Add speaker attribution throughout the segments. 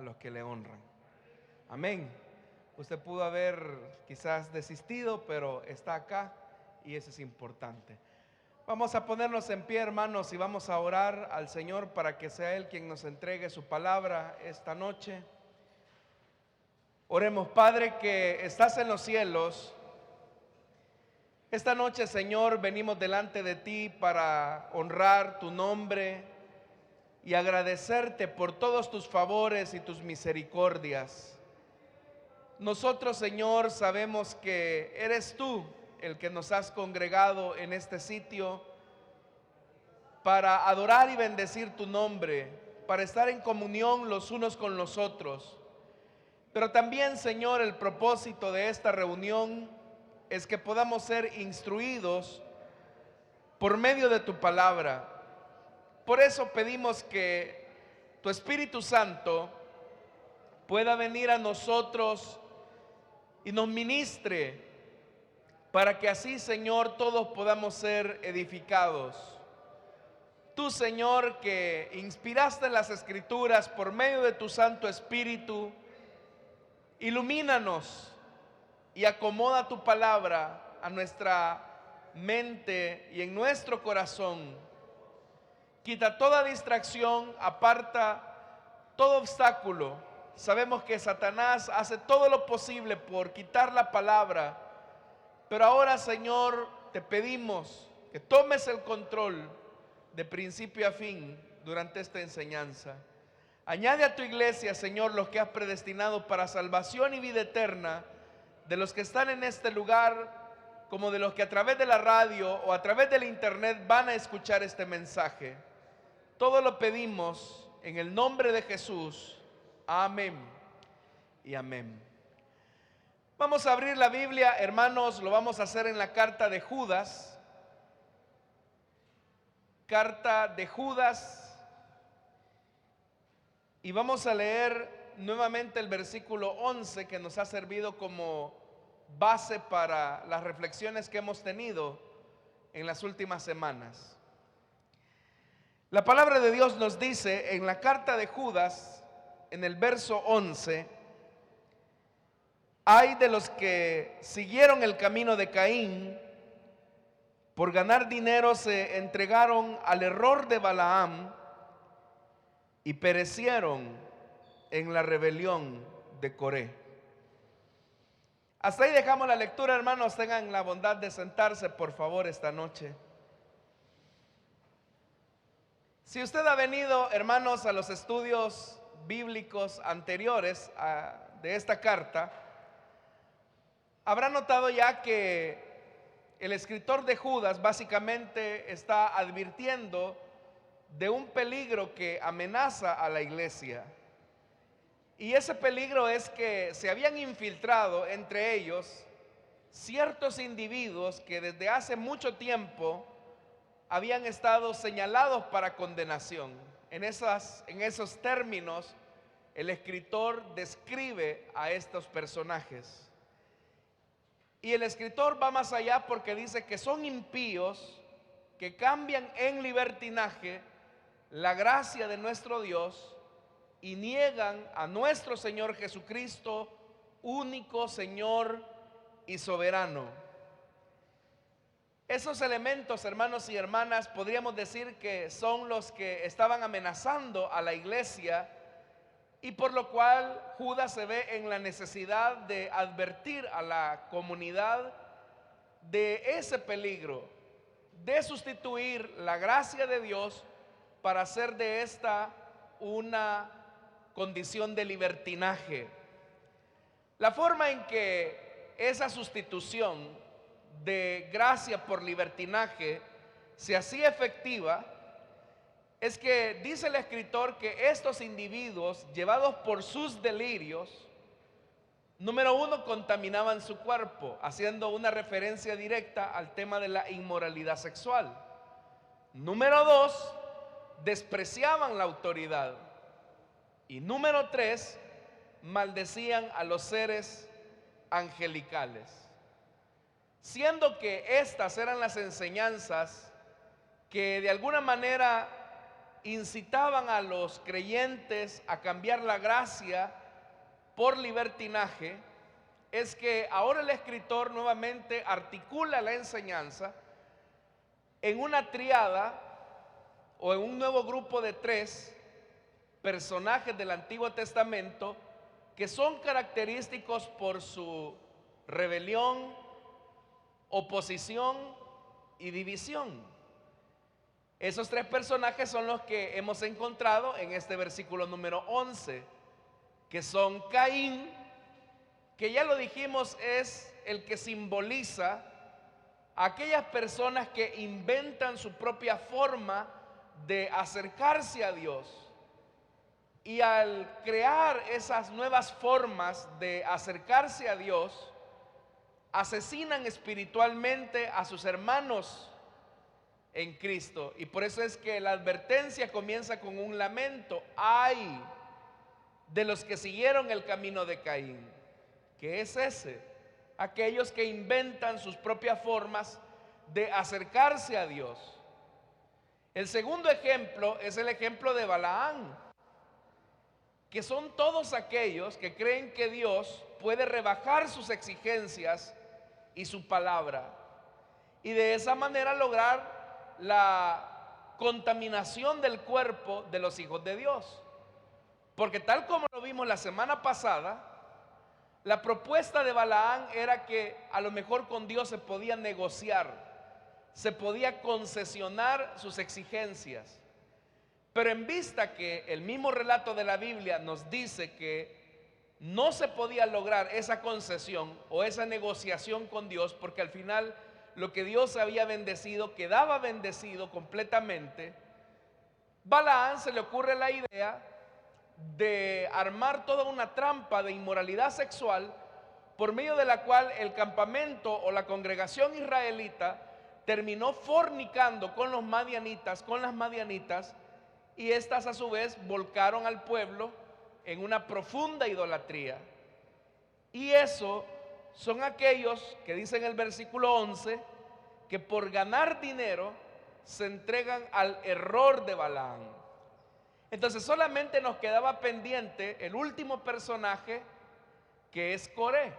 Speaker 1: a los que le honran. Amén. Usted pudo haber quizás desistido, pero está acá y eso es importante. Vamos a ponernos en pie, hermanos, y vamos a orar al Señor para que sea Él quien nos entregue su palabra esta noche. Oremos. Padre que estás en los cielos, esta noche, Señor, venimos delante de ti para honrar tu nombre y agradecerte por todos tus favores y tus misericordias. Nosotros, Señor, sabemos que eres tú el que nos has congregado en este sitio para adorar y bendecir tu nombre, para estar en comunión los unos con los otros. Pero también, Señor, el propósito de esta reunión es que podamos ser instruidos por medio de tu palabra. Por eso pedimos que tu Espíritu Santo pueda venir a nosotros y nos ministre, para que así, Señor, todos podamos ser edificados. Tú, Señor, que inspiraste las Escrituras por medio de tu Santo Espíritu, ilumínanos y acomoda tu palabra a nuestra mente y en nuestro corazón. Quita toda distracción, aparta todo obstáculo. Sabemos que Satanás hace todo lo posible por quitar la palabra, pero ahora, Señor, te pedimos que tomes el control de principio a fin durante esta enseñanza. Añade a tu iglesia, Señor, los que has predestinado para salvación y vida eterna, de los que están en este lugar, como de los que a través de la radio o a través del internet van a escuchar este mensaje. Todo lo pedimos en el nombre de Jesús. Amén y amén. Vamos a abrir la Biblia, hermanos, lo vamos a hacer en la carta de Judas. Carta de Judas. Y vamos a leer nuevamente el versículo 11 que nos ha servido como base para las reflexiones que hemos tenido en las últimas semanas. La palabra de Dios nos dice en la carta de Judas, en el verso 11: ay de los que siguieron el camino de Caín, por ganar dinero se entregaron al error de Balaam y perecieron en la rebelión de Coré. Hasta ahí dejamos la lectura, hermanos. Tengan la bondad de sentarse, por favor, esta noche. Si usted ha venido, hermanos, a los estudios bíblicos anteriores de esta carta, habrá notado ya que el escritor de Judas básicamente está advirtiendo de un peligro que amenaza a la iglesia. Y ese peligro es que se habían infiltrado entre ellos ciertos individuos que desde hace mucho tiempo habían estado señalados para condenación. En esos términos, el escritor describe a estos personajes. Y el escritor va más allá porque dice que son impíos que cambian en libertinaje la gracia de nuestro Dios y niegan a nuestro Señor Jesucristo, único Señor y soberano. Esos elementos, hermanos y hermanas, podríamos decir que son los que estaban amenazando a la iglesia, y por lo cual Judas se ve en la necesidad de advertir a la comunidad de ese peligro, de sustituir la gracia de Dios para hacer de esta una condición de libertinaje. La forma en que esa sustitución de gracia por libertinaje se hacía efectiva es que dice el escritor que estos individuos, llevados por sus delirios, número uno, contaminaban su cuerpo, haciendo una referencia directa al tema de la inmoralidad sexual. Número dos, despreciaban la autoridad. Y número tres, maldecían a los seres angelicales. Siendo que estas eran las enseñanzas que de alguna manera incitaban a los creyentes a cambiar la gracia por libertinaje, es que ahora el escritor nuevamente articula la enseñanza en una triada o en un nuevo grupo de 3 personajes del Antiguo Testamento que son característicos por su rebelión, oposición y división. Esos 3 personajes son los que hemos encontrado en este versículo número 11, que son Caín, que ya lo dijimos es el que simboliza a aquellas personas que inventan su propia forma de acercarse a Dios. Y al crear esas nuevas formas de acercarse a Dios, asesinan espiritualmente a sus hermanos en Cristo. Y por eso es que la advertencia comienza con un lamento. ¡Ay de los que siguieron el camino de Caín! ¿Qué es ese? Aquellos que inventan sus propias formas de acercarse a Dios. El segundo ejemplo es el ejemplo de Balaán, que son todos aquellos que creen que Dios puede rebajar sus exigencias y su palabra, y de esa manera lograr la contaminación del cuerpo de los hijos de Dios. Porque tal como lo vimos la semana pasada, la propuesta de Balaán era que a lo mejor con Dios se podía negociar, se podía concesionar sus exigencias. Pero en vista que el mismo relato de la Biblia nos dice que no se podía lograr esa concesión o esa negociación con Dios, porque al final lo que Dios había bendecido quedaba bendecido completamente, Balaán se le ocurre la idea de armar toda una trampa de inmoralidad sexual por medio de la cual el campamento o la congregación israelita terminó fornicando con los madianitas, con las madianitas, y estas a su vez volcaron al pueblo en una profunda idolatría. Y eso son aquellos que dicen el versículo 11 que por ganar dinero se entregan al error de Balaán. Entonces solamente nos quedaba pendiente el último personaje, que es Coré.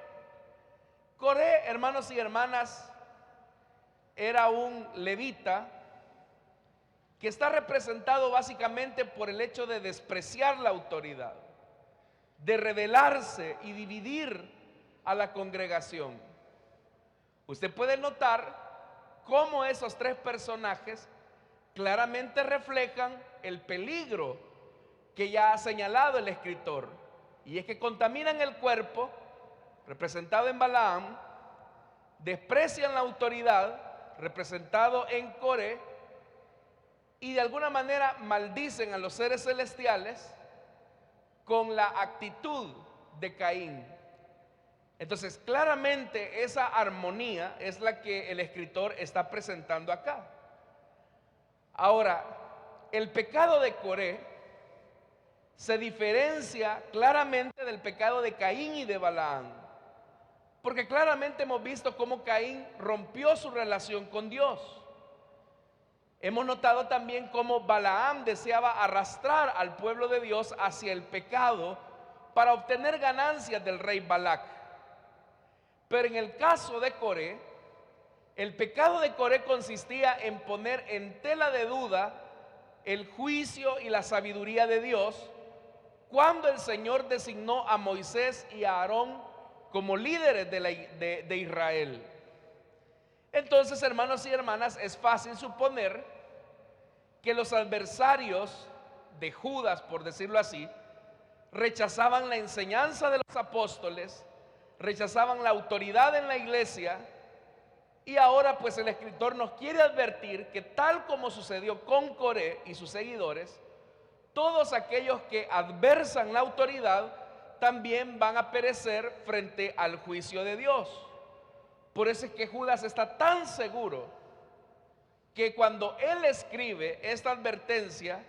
Speaker 1: Coré, hermanos y hermanas, era un levita que está representado básicamente por el hecho de despreciar la autoridad, de rebelarse y dividir a la congregación. Usted puede notar cómo esos 3 personajes claramente reflejan el peligro que ya ha señalado el escritor, y es que contaminan el cuerpo, representado en Balaam, desprecian la autoridad, representado en Coré, y de alguna manera maldicen a los seres celestiales con la actitud de Caín. Entonces, claramente esa armonía es la que el escritor está presentando acá. Ahora, el pecado de Coré se diferencia claramente del pecado de Caín y de Balaán, porque claramente hemos visto cómo Caín rompió su relación con Dios. Hemos notado también cómo Balaam deseaba arrastrar al pueblo de Dios hacia el pecado para obtener ganancias del rey Balac. Pero en el caso de Coré, el pecado de Coré consistía en poner en tela de duda el juicio y la sabiduría de Dios cuando el Señor designó a Moisés y a Aarón como líderes de Israel. Entonces, hermanos y hermanas, es fácil suponer que los adversarios de Judas, por decirlo así, rechazaban la enseñanza de los apóstoles, rechazaban la autoridad en la iglesia, y ahora pues el escritor nos quiere advertir que tal como sucedió con Coré y sus seguidores, todos aquellos que adversan la autoridad también van a perecer frente al juicio de Dios. Por eso es que Judas está tan seguro que cuando él escribe esta advertencia,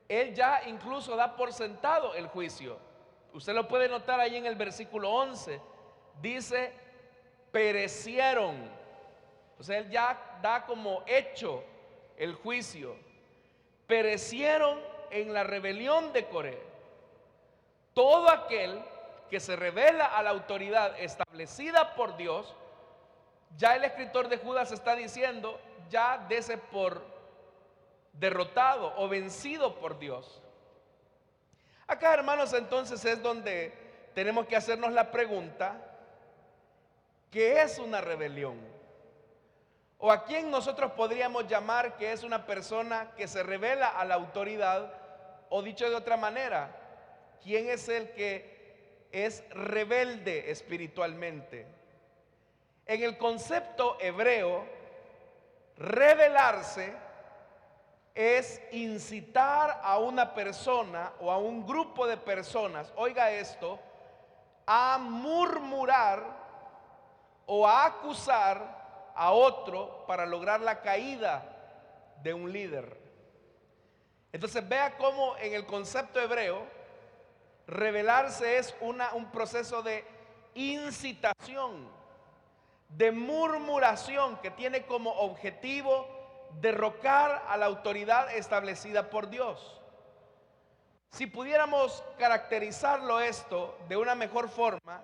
Speaker 1: él ya incluso da por sentado el juicio. Usted lo puede notar ahí en el versículo 11. Dice, perecieron. O sea, él ya da como hecho el juicio. perecieron en la rebelión de Coré. Todo aquel que se revela a la autoridad establecida por Dios, ya el escritor de Judas está diciendo, ya dese por derrotado o vencido por Dios. Acá, hermanos, entonces es donde tenemos que hacernos la pregunta: ¿qué es una rebelión? ¿O a quién nosotros podríamos llamar que es una persona que se revela a la autoridad? O dicho de otra manera, ¿quién es el que es rebelde espiritualmente? En el concepto hebreo, rebelarse es incitar a una persona o a un grupo de personas, oiga esto, a murmurar o a acusar a otro para lograr la caída de un líder. Entonces vea cómo en el concepto hebreo, rebelarse es un proceso de incitación, de murmuración, que tiene como objetivo derrocar a la autoridad establecida por Dios. Si pudiéramos caracterizarlo esto de una mejor forma,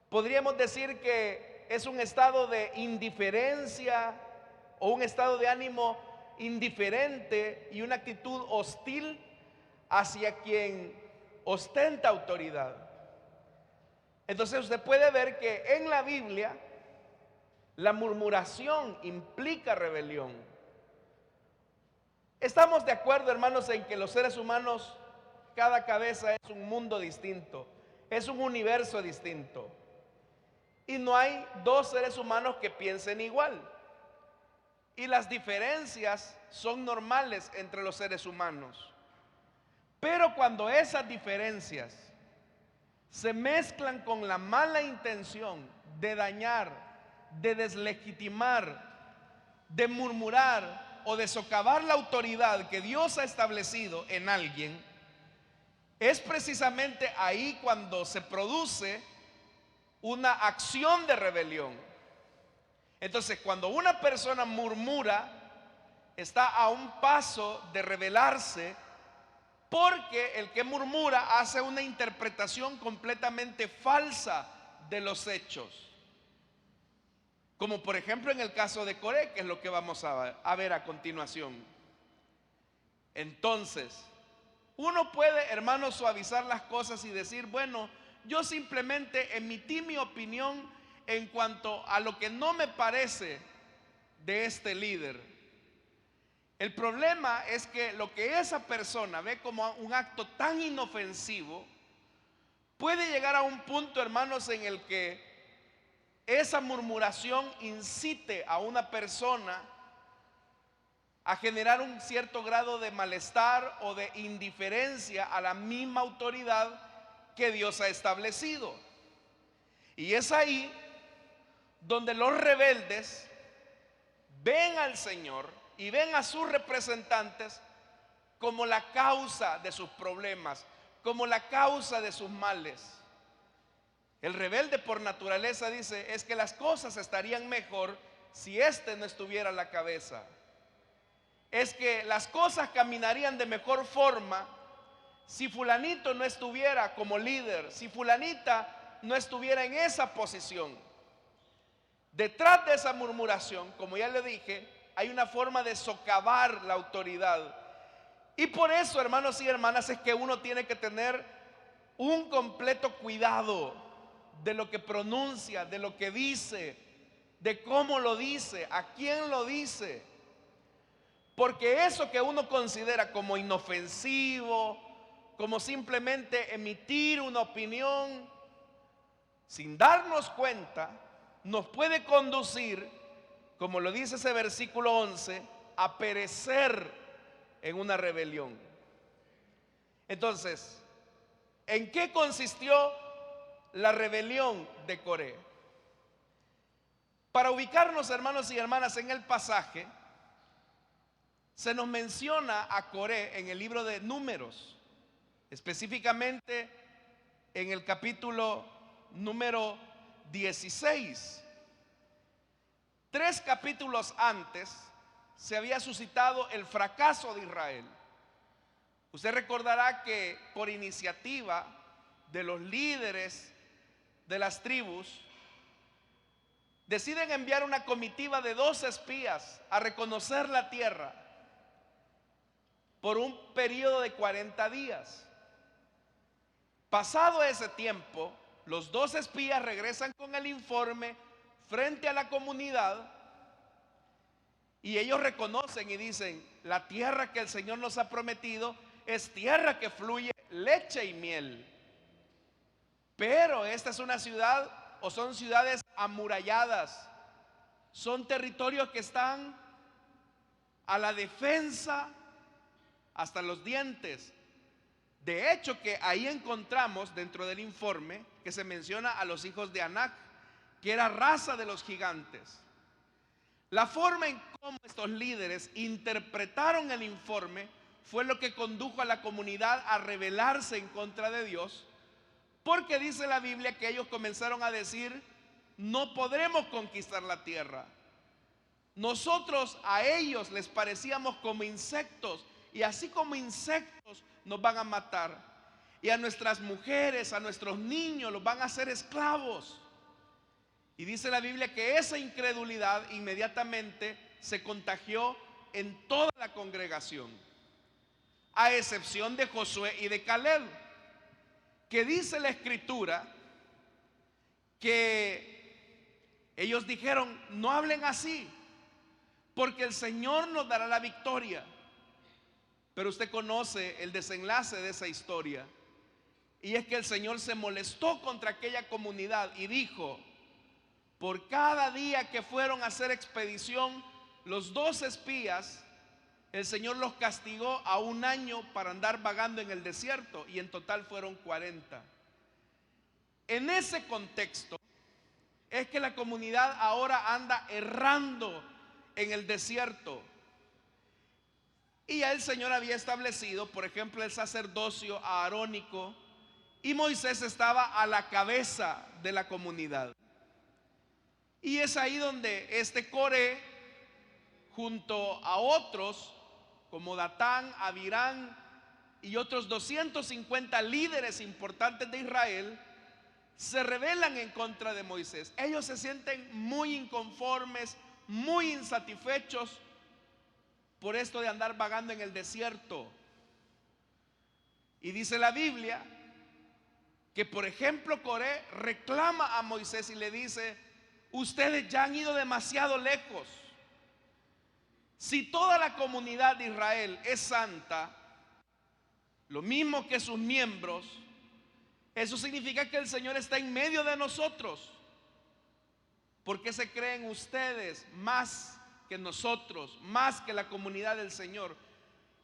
Speaker 1: podríamos decir que es un estado de indiferencia o un estado de ánimo indiferente y una actitud hostil hacia quien ostenta autoridad. Entonces usted puede ver que en la Biblia la murmuración implica rebelión. Estamos de acuerdo, hermanos, en que los seres humanos, cada cabeza es un mundo distinto, es un universo distinto. Y no hay dos seres humanos que piensen igual. Y las diferencias son normales entre los seres humanos. Pero cuando esas diferencias se mezclan con la mala intención de dañar, de deslegitimar, de murmurar o de socavar la autoridad que Dios ha establecido en alguien, es precisamente ahí cuando se produce una acción de rebelión. Entonces, cuando una persona murmura, está a un paso de rebelarse, porque el que murmura hace una interpretación completamente falsa de los hechos. Como por ejemplo en el caso de Coré, que es lo que vamos a ver a continuación. Entonces, uno puede, hermanos, suavizar las cosas y decir, bueno, yo simplemente emití mi opinión en cuanto a lo que no me parece de este líder. El problema es que lo que esa persona ve como un acto tan inofensivo puede llegar a un punto, hermanos, en el que esa murmuración incite a una persona a generar un cierto grado de malestar o de indiferencia a la misma autoridad que Dios ha establecido. Y es ahí donde los rebeldes ven al Señor y ven a sus representantes como la causa de sus problemas, como la causa de sus males. El rebelde por naturaleza dice, es que las cosas estarían mejor si este no estuviera a la cabeza. Es que las cosas caminarían de mejor forma si fulanito no estuviera como líder, si fulanita no estuviera en esa posición. Detrás de esa murmuración, como ya le dije, hay una forma de socavar la autoridad. Y por eso, hermanos y hermanas, es que uno tiene que tener un completo cuidado de lo que pronuncia, de lo que dice, de cómo lo dice, a quién lo dice. Porque eso que uno considera como inofensivo, como simplemente emitir una opinión, sin darnos cuenta, nos puede conducir, como lo dice ese versículo 11, a perecer en una rebelión. Entonces, ¿en qué consistió la rebelión de Coré? Para ubicarnos, hermanos y hermanas, en el pasaje, se nos menciona a Coré en el libro de Números, específicamente en el capítulo número 16. 3 capítulos antes, se había suscitado el fracaso de Israel. Usted recordará que por iniciativa de los líderes de las tribus, deciden enviar una comitiva de 2 espías a reconocer la tierra por un periodo de 40 días. Pasado ese tiempo, los 2 espías regresan con el informe frente a la comunidad y ellos reconocen y dicen: la tierra que el Señor nos ha prometido es tierra que fluye leche y miel. Pero esta es una ciudad, o son ciudades amuralladas, son territorios que están a la defensa hasta los dientes. De hecho, que ahí encontramos dentro del informe que se menciona a los hijos de Anac, que era raza de los gigantes. La forma en cómo estos líderes interpretaron el informe fue lo que condujo a la comunidad a rebelarse en contra de Dios, porque dice la Biblia que ellos comenzaron a decir: no podremos conquistar la tierra. Nosotros a ellos les parecíamos como insectos, y así como insectos nos van a matar, y a nuestras mujeres, a nuestros niños los van a hacer esclavos. Y dice la Biblia que esa incredulidad inmediatamente se contagió en toda la congregación, a excepción de Josué y de Caleb, que dice la Escritura que ellos dijeron: no hablen así, porque el Señor nos dará la victoria. Pero usted conoce el desenlace de esa historia, y es que el Señor se molestó contra aquella comunidad y dijo: por cada día que fueron a hacer expedición los 2 espías, el Señor los castigó a 1 año para andar vagando en el desierto, y en total fueron 40. En ese contexto es que la comunidad ahora anda errando en el desierto. Y ya el Señor había establecido, por ejemplo, el sacerdocio aarónico, y Moisés estaba a la cabeza de la comunidad. Y es ahí donde este Coré, junto a otros como Datán, Abirán y otros 250 líderes importantes de Israel, se rebelan en contra de Moisés. Ellos se sienten muy inconformes, muy insatisfechos por esto de andar vagando en el desierto. Y dice la Biblia que, por ejemplo, Coré reclama a Moisés y le dice: ustedes ya han ido demasiado lejos. Si toda la comunidad de Israel es santa, lo mismo que sus miembros, eso significa que el Señor está en medio de nosotros. ¿Por qué se creen ustedes más que nosotros, más que la comunidad del Señor?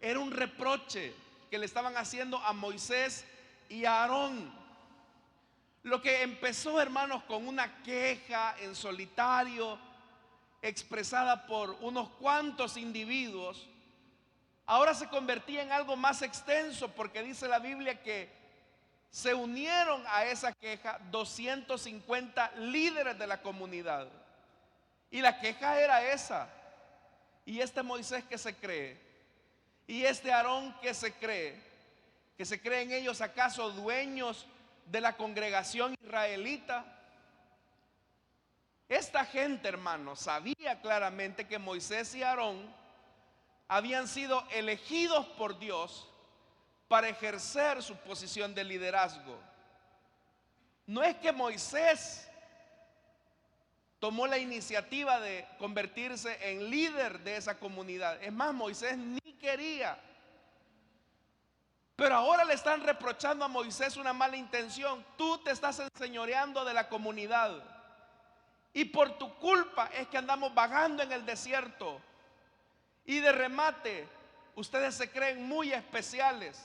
Speaker 1: Era un reproche que le estaban haciendo a Moisés y a Aarón. Lo que empezó, hermanos, con una queja en solitario expresada por unos cuantos individuos, ahora se convertía en algo más extenso, porque dice la Biblia que se unieron a esa queja 250 líderes de la comunidad. Y la queja era esa: ¿y este Moisés que se cree? ¿Y este Aarón que se cree? ¿Que se creen ellos acaso dueños de la congregación israelita? Esta gente, hermanos, sabía claramente que Moisés y Aarón habían sido elegidos por Dios para ejercer su posición de liderazgo. No es que Moisés tomó la iniciativa de convertirse en líder de esa comunidad. Es más, Moisés ni quería. Pero ahora le están reprochando a Moisés una mala intención. Tú te estás enseñoreando de la comunidad, y por tu culpa es que andamos vagando en el desierto. Y de remate, ustedes se creen muy especiales.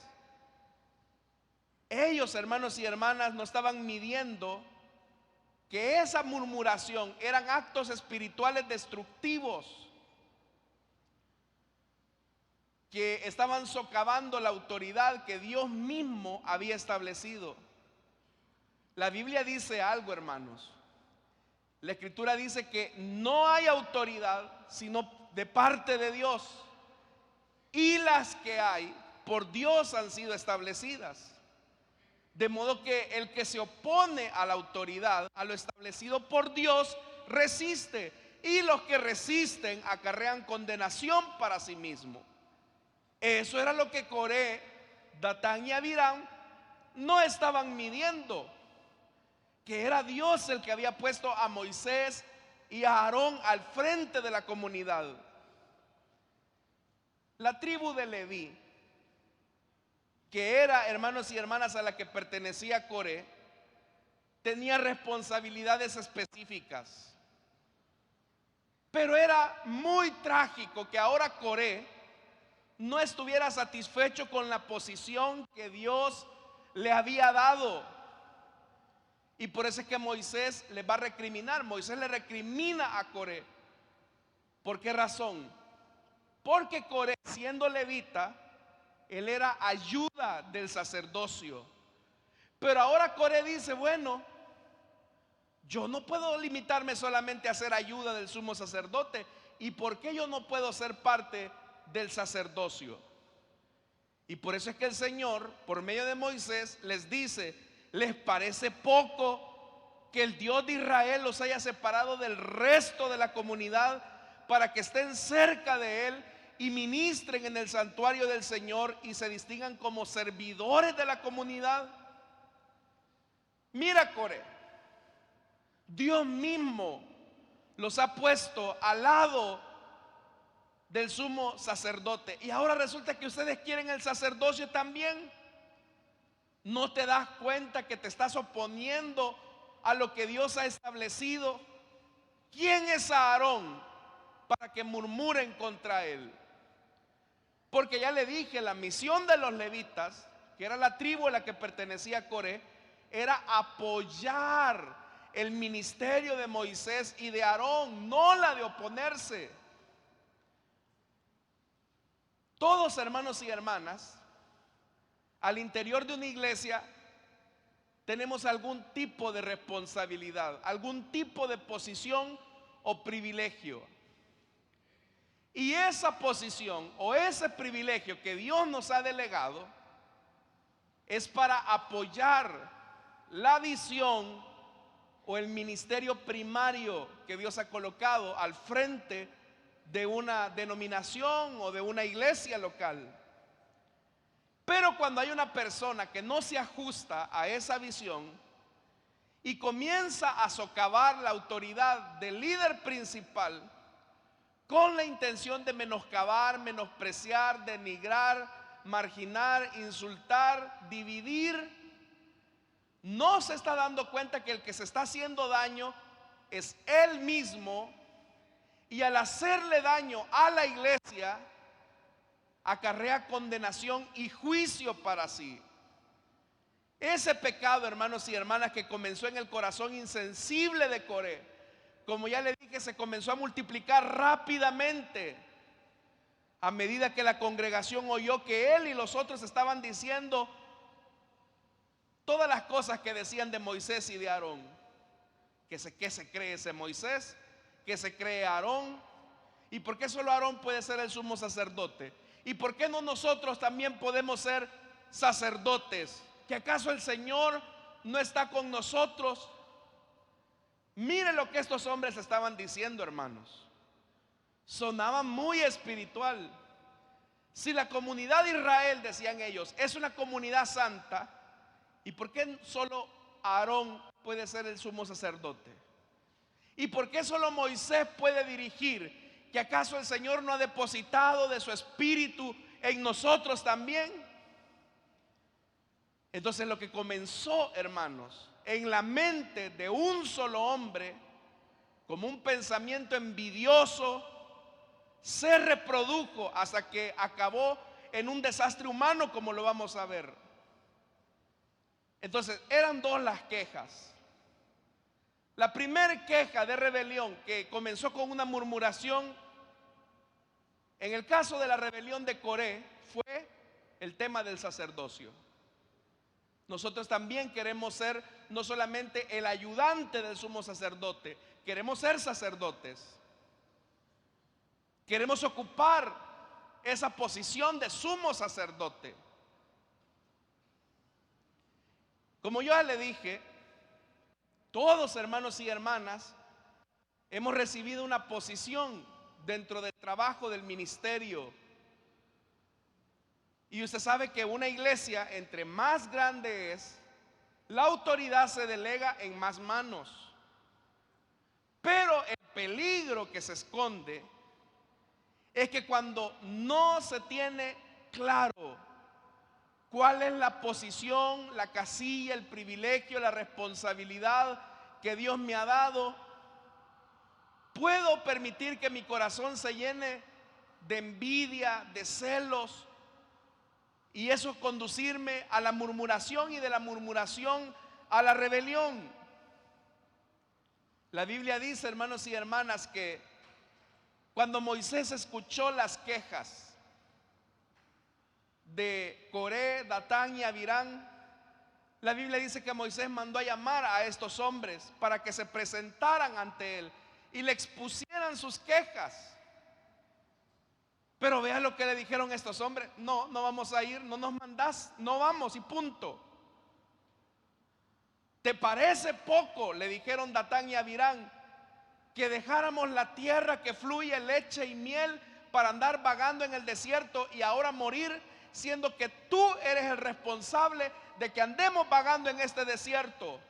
Speaker 1: Ellos, hermanos y hermanas, no estaban midiendo que esa murmuración eran actos espirituales destructivos que estaban socavando la autoridad que Dios mismo había establecido. La Biblia dice algo, hermanos. La Escritura dice que no hay autoridad sino de parte de Dios, y las que hay por Dios han sido establecidas. De modo que el que se opone a la autoridad, a lo establecido por Dios, resiste, y los que resisten acarrean condenación para sí mismo. Eso era lo que Coré, Datán y Abiram no estaban midiendo, que era Dios el que había puesto a Moisés y a Aarón al frente de la comunidad. La tribu de Leví, que era, hermanos y hermanas, a la que pertenecía Coré, tenía responsabilidades específicas. Pero era muy trágico que ahora Coré no estuviera satisfecho con la posición que Dios le había dado. Y por eso es que Moisés le va a recriminar. Moisés le recrimina a Coré. ¿Por qué razón? Porque Coré, siendo levita, él era ayuda del sacerdocio. Pero ahora Coré dice, bueno, yo no puedo limitarme solamente a ser ayuda del sumo sacerdote. ¿Y por qué yo no puedo ser parte del sacerdocio? Y por eso es que el Señor, por medio de Moisés, les dice: ¿les parece poco que el Dios de Israel los haya separado del resto de la comunidad para que estén cerca de Él y ministren en el santuario del Señor y se distingan como servidores de la comunidad? Mira, Coré, Dios mismo los ha puesto al lado del sumo sacerdote, y ahora resulta que ustedes quieren el sacerdocio también. ¿No te das cuenta que te estás oponiendo a lo que Dios ha establecido? ¿Quién es Aarón para que murmuren contra él? Porque ya le dije, la misión de los levitas, que era la tribu a la que pertenecía Coré, era apoyar el ministerio de Moisés y de Aarón, no la de oponerse. Todos, hermanos y hermanas, al interior de una iglesia tenemos algún tipo de responsabilidad, algún tipo de posición o privilegio. Y esa posición o ese privilegio que Dios nos ha delegado es para apoyar la visión o el ministerio primario que Dios ha colocado al frente de una denominación o de una iglesia local. Pero cuando hay una persona que no se ajusta a esa visión y comienza a socavar la autoridad del líder principal con la intención de menoscabar, menospreciar, denigrar, marginar, insultar, dividir, no se está dando cuenta que el que se está haciendo daño es él mismo, y al hacerle daño a la iglesia acarrea condenación y juicio para sí. Ese pecado, hermanos y hermanas, que comenzó en el corazón insensible de Coré, como ya le dije, se comenzó a multiplicar rápidamente a medida que la congregación oyó que él y los otros estaban diciendo todas las cosas que decían de Moisés y de Aarón. ¿Qué se cree ese Moisés? ¿Qué se cree Aarón? ¿Y por qué solo Aarón puede ser el sumo sacerdote? ¿Y por qué no nosotros también podemos ser sacerdotes? ¿Que acaso el Señor no está con nosotros? Mire lo que estos hombres estaban diciendo, hermanos. Sonaba muy espiritual. Si la comunidad de Israel, decían ellos, es una comunidad santa, ¿y por qué solo Aarón puede ser el sumo sacerdote? ¿Y por qué solo Moisés puede dirigir? ¿Que acaso el Señor no ha depositado de su espíritu en nosotros también? Entonces lo que comenzó, hermanos, en la mente de un solo hombre, como un pensamiento envidioso, se reprodujo hasta que acabó en un desastre humano, como lo vamos a ver. Entonces eran dos las quejas. La primera queja de rebelión, que comenzó con una murmuración, en el caso de la rebelión de Coré, fue el tema del sacerdocio. Nosotros también queremos ser no solamente el ayudante del sumo sacerdote, queremos ser sacerdotes. Queremos ocupar esa posición de sumo sacerdote. Como yo ya le dije, todos, hermanos y hermanas, hemos recibido una posición dentro del trabajo del ministerio. Y usted sabe que una iglesia, entre más grande es, la autoridad se delega en más manos. Pero el peligro que se esconde es que cuando no se tiene claro cuál es la posición, la casilla, el privilegio, la responsabilidad que Dios me ha dado, puedo permitir que mi corazón se llene de envidia, de celos, y eso conducirme a la murmuración y de la murmuración a la rebelión. La Biblia dice, hermanos y hermanas, que cuando Moisés escuchó las quejas de Coré, Datán y Abirán, la Biblia dice que Moisés mandó a llamar a estos hombres para que se presentaran ante él y le expusieran sus quejas. Pero vea lo que le dijeron estos hombres: no vamos a ir, no nos mandás, no vamos y punto. ¿Te parece poco?, le dijeron Datán y Abirán, que dejáramos la tierra que fluye leche y miel para andar vagando en el desierto y ahora morir, siendo que tú eres el responsable de que andemos vagando en este desierto?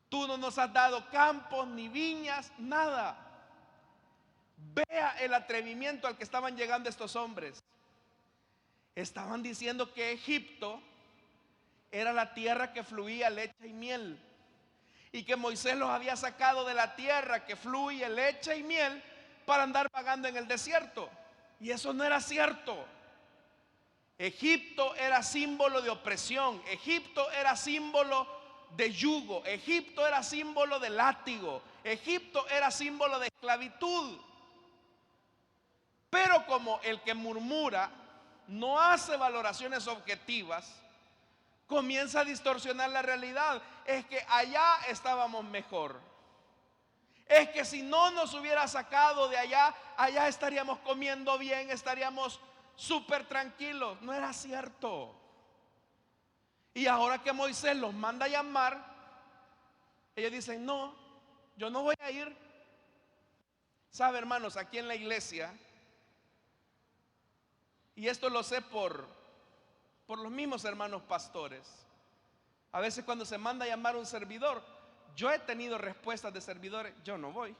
Speaker 1: Tú no nos has dado campos ni viñas, nada. Vea el atrevimiento al que estaban llegando estos hombres. Estaban diciendo que Egipto era la tierra que fluía leche y miel, y que Moisés los había sacado de la tierra que fluye leche y miel para andar vagando en el desierto. Y eso no era cierto. Egipto era símbolo de opresión, Egipto era símbolo de yugo, Egipto era símbolo de látigo, Egipto era símbolo de esclavitud. Pero como el que murmura no hace valoraciones objetivas, comienza a distorsionar la realidad. Es que allá estábamos mejor. Es que si no nos hubiera sacado de allá, allá estaríamos comiendo bien, estaríamos súper tranquilos. No era cierto. Y ahora que Moisés los manda a llamar, ellos dicen: no, yo no voy a ir. Sabe, hermanos, aquí en la iglesia, y esto lo sé por los mismos hermanos pastores, a veces cuando se manda a llamar a un servidor, yo he tenido respuestas de servidores: yo no voy.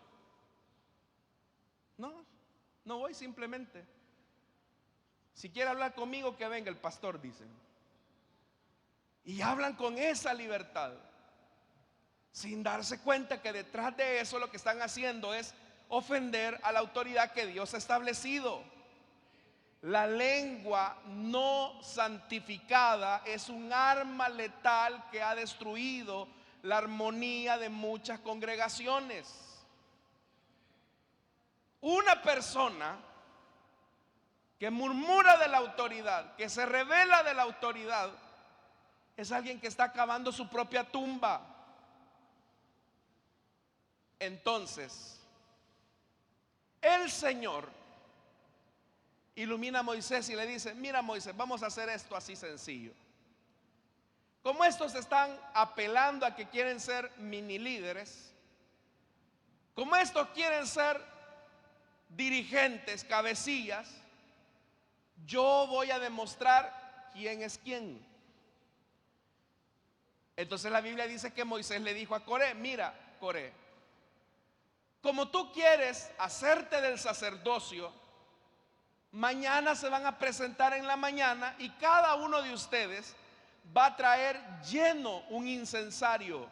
Speaker 1: No voy simplemente. Si quiere hablar conmigo, que venga el pastor, dicen. Y hablan con esa libertad, sin darse cuenta que detrás de eso lo que están haciendo es ofender a la autoridad que Dios ha establecido. La lengua no santificada es un arma letal que ha destruido la armonía de muchas congregaciones. Una persona que murmura de la autoridad, que se revela de la autoridad, es alguien que está cavando su propia tumba. Entonces, el Señor ilumina a Moisés y le dice: mira, Moisés, vamos a hacer esto así sencillo. Como estos están apelando a que quieren ser mini líderes, como estos quieren ser dirigentes, cabecillas, yo voy a demostrar quién es quién. Entonces la Biblia dice que Moisés le dijo a Coré: mira, Coré, como tú quieres hacerte del sacerdocio, mañana se van a presentar en la mañana y cada uno de ustedes va a traer lleno un incensario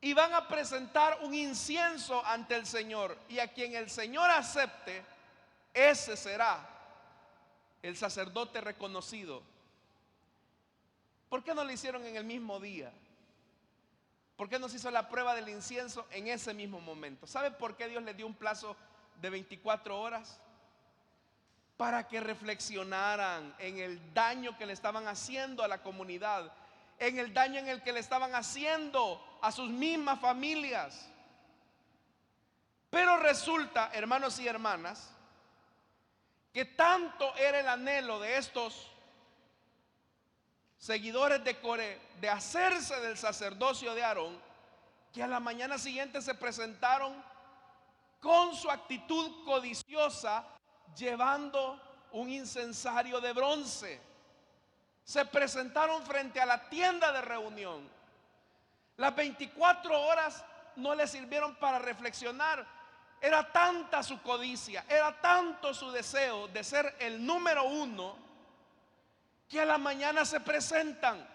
Speaker 1: y van a presentar un incienso ante el Señor, y a quien el Señor acepte, ese será el sacerdote reconocido. ¿Por qué no lo hicieron en el mismo día? ¿Por qué no se hizo la prueba del incienso en ese mismo momento? ¿Sabe por qué Dios les dio un plazo de 24 horas? Para que reflexionaran en el daño que le estaban haciendo a la comunidad, en el daño en el que le estaban haciendo a sus mismas familias. Pero resulta, hermanos y hermanas, que tanto era el anhelo de estos seguidores de Coré de hacerse del sacerdocio de Aarón, que a la mañana siguiente se presentaron con su actitud codiciosa, llevando un incensario de bronce. Se presentaron frente a la tienda de reunión. Las 24 horas no les sirvieron para reflexionar. Era tanta su codicia, era tanto su deseo de ser el número uno, que a la mañana se presentan.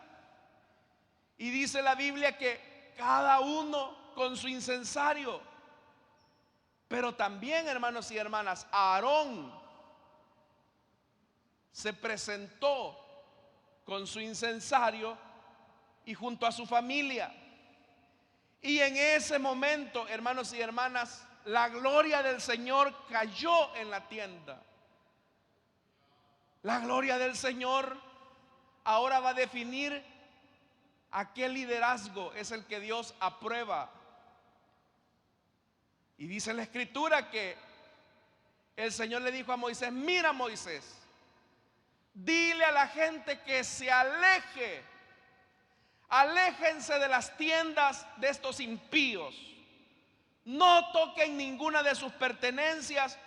Speaker 1: Y dice la Biblia que cada uno con su incensario. Pero también, hermanos y hermanas, Aarón se presentó con su incensario y junto a su familia. Y en ese momento, hermanos y hermanas, la gloria del Señor cayó en la tienda. La gloria del Señor ahora va a definir a qué liderazgo es el que Dios aprueba. Y dice la Escritura que el Señor le dijo a Moisés: mira, Moisés, dile a la gente que se aleje. Aléjense de las tiendas de estos impíos. No toquen ninguna de sus pertenencias,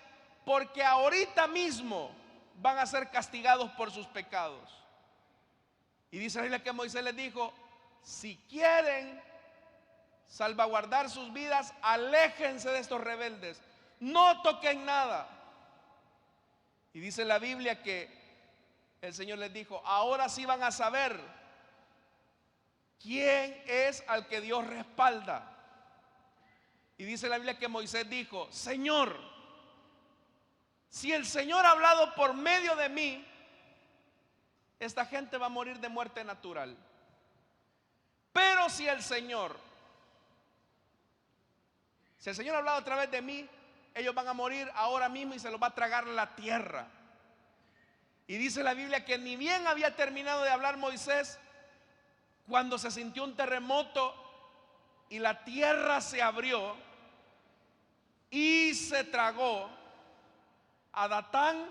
Speaker 1: porque ahorita mismo van a ser castigados por sus pecados. Y dice la Biblia que Moisés les dijo: si quieren salvaguardar sus vidas, aléjense de estos rebeldes, no toquen nada. Y dice la Biblia que el Señor les dijo: ahora sí van a saber quién es al que Dios respalda. Y dice la Biblia que Moisés dijo: Señor, si el Señor ha hablado por medio de mí, esta gente va a morir de muerte natural. Pero si el Señor ha hablado a través de mí, ellos van a morir ahora mismo y se los va a tragar la tierra. Y dice la Biblia que ni bien había terminado de hablar Moisés, cuando se sintió un terremoto y la tierra se abrió y se tragó a Datán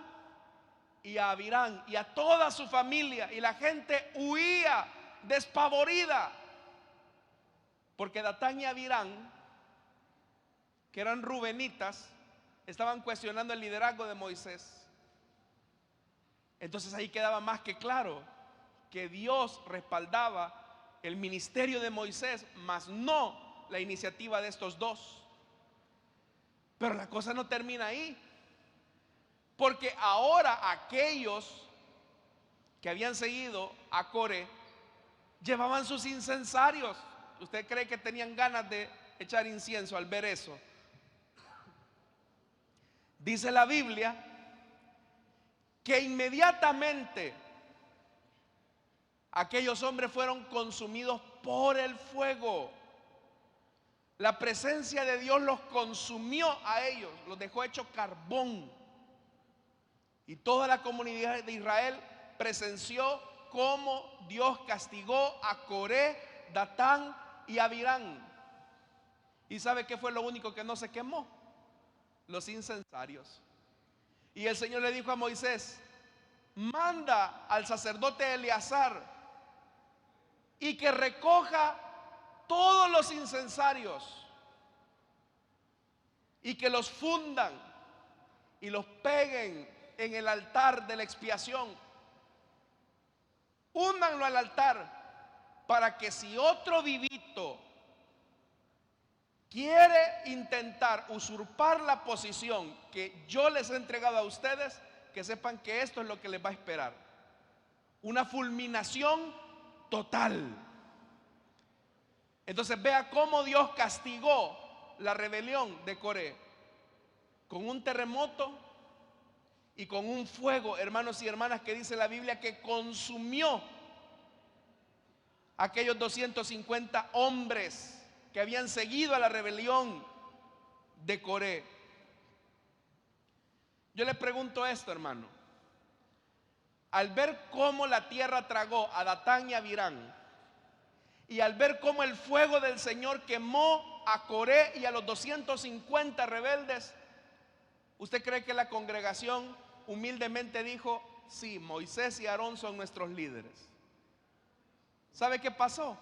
Speaker 1: y a Abirán y a toda su familia, y la gente huía despavorida, porque Datán y Abirán, que eran rubenitas, estaban cuestionando el liderazgo de Moisés. Entonces ahí quedaba más que claro que Dios respaldaba el ministerio de Moisés, mas no la iniciativa de estos dos. Pero la cosa no termina ahí, porque ahora aquellos que habían seguido a Coré llevaban sus incensarios. ¿Usted cree que tenían ganas de echar incienso al ver eso? Dice la Biblia que inmediatamente aquellos hombres fueron consumidos por el fuego. La presencia de Dios los consumió a ellos, los dejó hecho carbón. Y toda la comunidad de Israel presenció cómo Dios castigó a Coré, Datán y Abirán. ¿Y sabe qué fue lo único que no se quemó? Los incensarios. Y el Señor le dijo a Moisés: manda al sacerdote Eleazar y que recoja todos los incensarios y que los fundan y los peguen en el altar de la expiación. Únanlo al altar, para que si otro vivito quiere intentar usurpar la posición que yo les he entregado a ustedes, que sepan que esto es lo que les va a esperar: una fulminación total. Entonces vea cómo Dios castigó la rebelión de Coré con un terremoto y con un fuego, hermanos y hermanas, que dice la Biblia que consumió a aquellos 250 hombres que habían seguido a la rebelión de Coré. Yo le pregunto esto, hermano: al ver cómo la tierra tragó a Datán y a Abirán, y al ver cómo el fuego del Señor quemó a Coré y a los 250 rebeldes, ¿usted cree que la congregación humildemente dijo: sí, Moisés y Aarón son nuestros líderes? ¿Sabe qué pasó?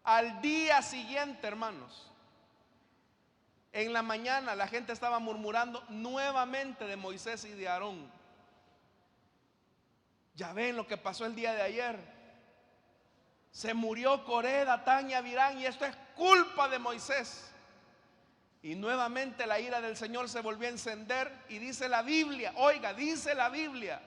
Speaker 1: Al día siguiente, hermanos, en la mañana la gente estaba murmurando nuevamente de Moisés y de Aarón. Ya ven lo que pasó el día de ayer. Se murió Coré, Datán y Abirán, y esto es culpa de Moisés. Y nuevamente la ira del Señor se volvió a encender, y dice la Biblia, oiga, dice la Biblia,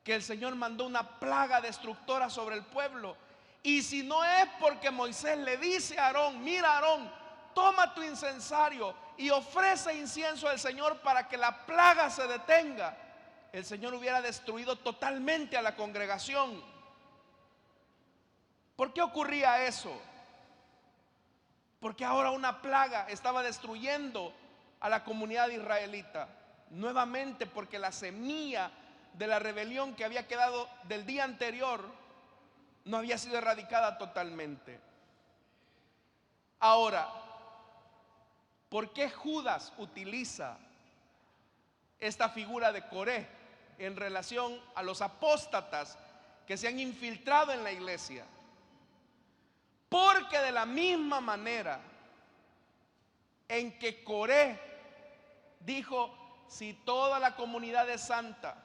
Speaker 1: que el Señor mandó una plaga destructora sobre el pueblo. Y si no es porque Moisés le dice a Aarón: mira, Aarón, toma tu incensario y ofrece incienso al Señor para que la plaga se detenga, el Señor hubiera destruido totalmente a la congregación. ¿Por qué ocurría eso? Porque ahora una plaga estaba destruyendo a la comunidad israelita. Nuevamente, porque la semilla de la rebelión que había quedado del día anterior no había sido erradicada totalmente. Ahora, ¿por qué Judas utiliza esta figura de Coré en relación a los apóstatas que se han infiltrado en la iglesia? Porque de la misma manera en que Coré dijo: si toda la comunidad es santa,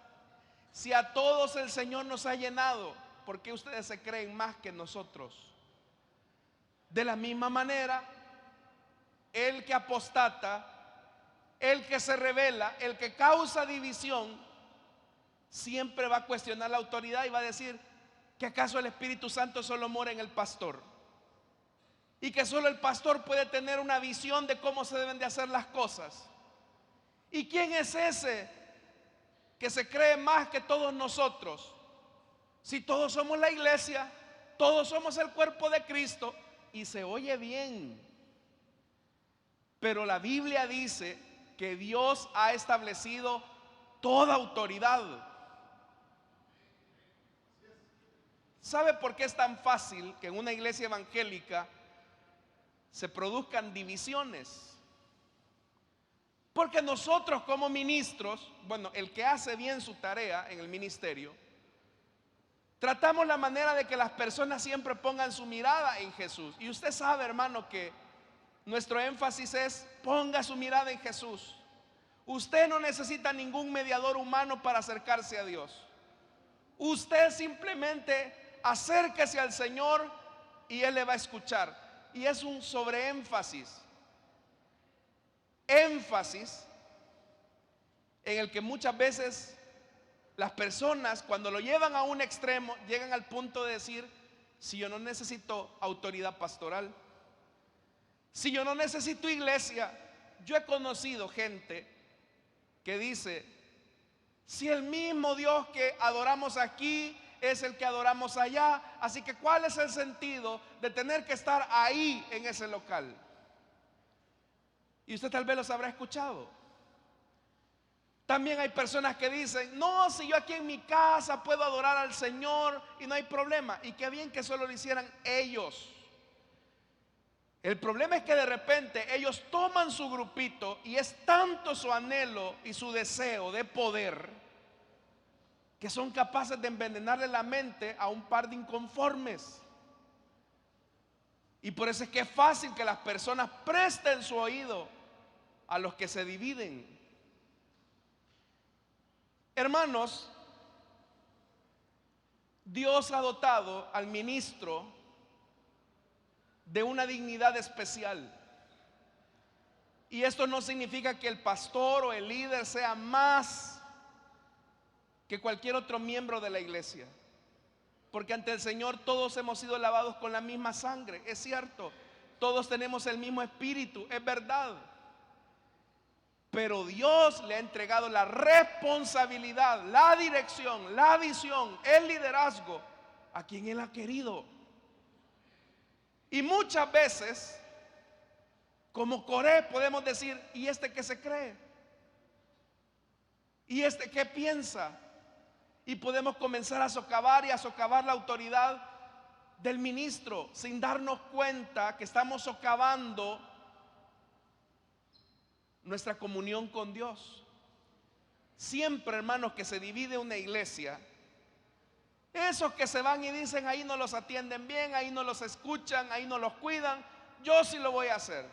Speaker 1: si a todos el Señor nos ha llenado, ¿por qué ustedes se creen más que nosotros? De la misma manera, el que apostata, el que se rebela, el que causa división, siempre va a cuestionar la autoridad y va a decir que acaso el Espíritu Santo solo mora en el pastor, y que solo el pastor puede tener una visión de cómo se deben de hacer las cosas. ¿Y quién es ese que se cree más que todos nosotros? Si todos somos la iglesia, todos somos el cuerpo de Cristo. Y se oye bien, pero la Biblia dice que Dios ha establecido toda autoridad. ¿Sabe por qué es tan fácil que en una iglesia evangélica se produzcan divisiones? Porque nosotros como ministros, bueno, el que hace bien su tarea en el ministerio, tratamos la manera de que las personas siempre pongan su mirada en Jesús. Y usted sabe, hermano, que nuestro énfasis es: ponga su mirada en Jesús. Usted no necesita ningún mediador humano para acercarse a Dios. Usted simplemente acérquese al Señor y Él le va a escuchar. Y es un sobreénfasis, énfasis en el que muchas veces las personas, cuando lo llevan a un extremo, llegan al punto de decir: si yo no necesito autoridad pastoral, si yo no necesito iglesia. Yo he conocido gente que dice: si el mismo Dios que adoramos aquí es el que adoramos allá, así que ¿cuál es el sentido de tener que estar ahí en ese local? Y usted tal vez los habrá escuchado. También hay personas que dicen: no, si yo aquí en mi casa puedo adorar al Señor y no hay problema. Y qué bien que solo lo hicieran ellos. El problema es que de repente ellos toman su grupito y es tanto su anhelo y su deseo de poder que son capaces de envenenarle la mente a un par de inconformes. Y por eso es que es fácil que las personas presten su oído a los que se dividen. Hermanos, Dios ha dotado al ministro de una dignidad especial. Y esto no significa que el pastor o el líder sea más que cualquier otro miembro de la iglesia, porque ante el Señor todos hemos sido lavados con la misma sangre. Es cierto, todos tenemos el mismo espíritu, es verdad, pero Dios le ha entregado la responsabilidad, la dirección, la visión, el liderazgo a quien Él ha querido. Y muchas veces, como Coré, podemos decir: ¿y este qué se cree? ¿Y este qué piensa? Y podemos comenzar a socavar y a socavar la autoridad del ministro sin darnos cuenta que estamos socavando nuestra comunión con Dios. Siempre, hermanos, que se divide una iglesia, esos que se van y dicen ahí no los atienden bien, ahí no los escuchan, ahí no los cuidan, yo sí lo voy a hacer.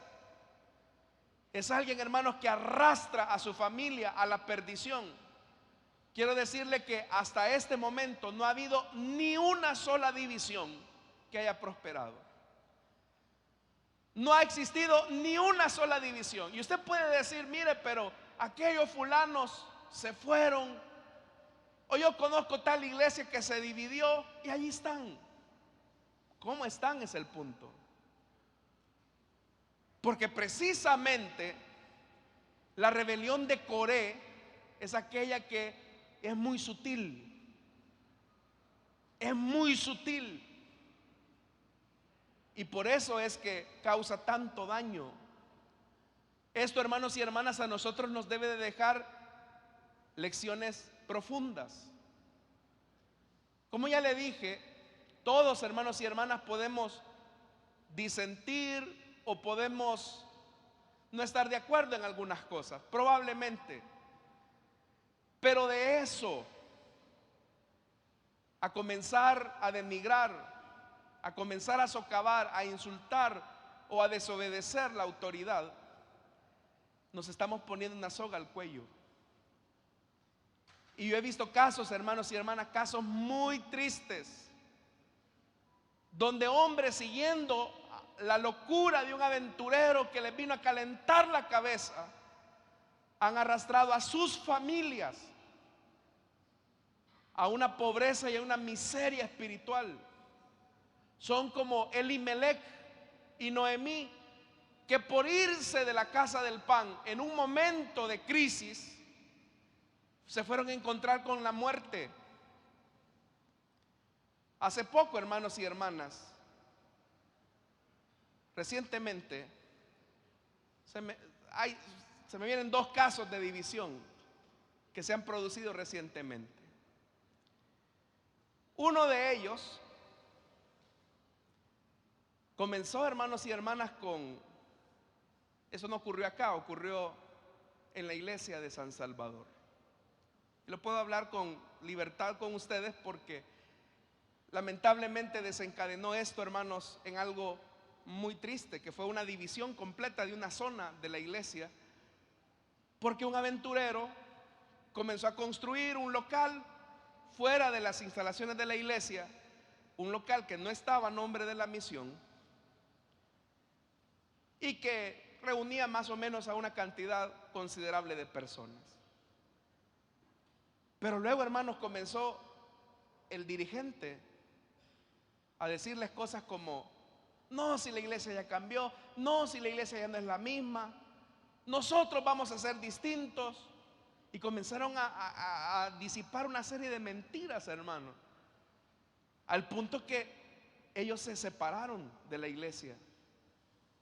Speaker 1: Es alguien, hermanos, que arrastra a su familia a la perdición. Quiero decirle que hasta este momento no ha habido ni una sola división que haya prosperado. No ha existido ni una sola división. Y usted puede decir, mire, pero aquellos fulanos se fueron, o yo conozco tal iglesia que se dividió y allí están. ¿Cómo están? Es el punto. Porque precisamente la rebelión de Coré es aquella que es muy sutil. Es muy sutil. Y por eso es que causa tanto daño. Esto, hermanos y hermanas, a nosotros nos debe de dejar lecciones profundas. Como ya le dije, todos, hermanos y hermanas, podemos disentir o podemos no estar de acuerdo en algunas cosas, probablemente. Pero de eso a comenzar a denigrar, a comenzar a socavar, a insultar o a desobedecer la autoridad, nos estamos poniendo una soga al cuello. Y yo he visto casos, hermanos y hermanas, casos muy tristes, donde hombres, siguiendo la locura de un aventurero que les vino a calentar la cabeza, han arrastrado a sus familias a una pobreza y a una miseria espiritual. Son como Elimelech y Noemí, que por irse de la casa del pan en un momento de crisis se fueron a encontrar con la muerte. Hace poco, hermanos y hermanas, recientemente se me vienen dos casos de división que se han producido recientemente. Uno de ellos comenzó, hermanos y hermanas, eso no ocurrió acá, ocurrió en la iglesia de San Salvador. Y lo puedo hablar con libertad con ustedes porque lamentablemente desencadenó esto, hermanos, en algo muy triste, que fue una división completa de una zona de la iglesia, porque un aventurero comenzó a construir un local fuera de las instalaciones de la iglesia, un local que no estaba a nombre de la misión y que reunía más o menos a una cantidad considerable de personas. Pero luego, hermanos, comenzó el dirigente a decirles cosas como: no, si la iglesia ya cambió, no, si la iglesia ya no es la misma, nosotros vamos a ser distintos. Y comenzaron a disipar una serie de mentiras, hermano, al punto que ellos se separaron de la iglesia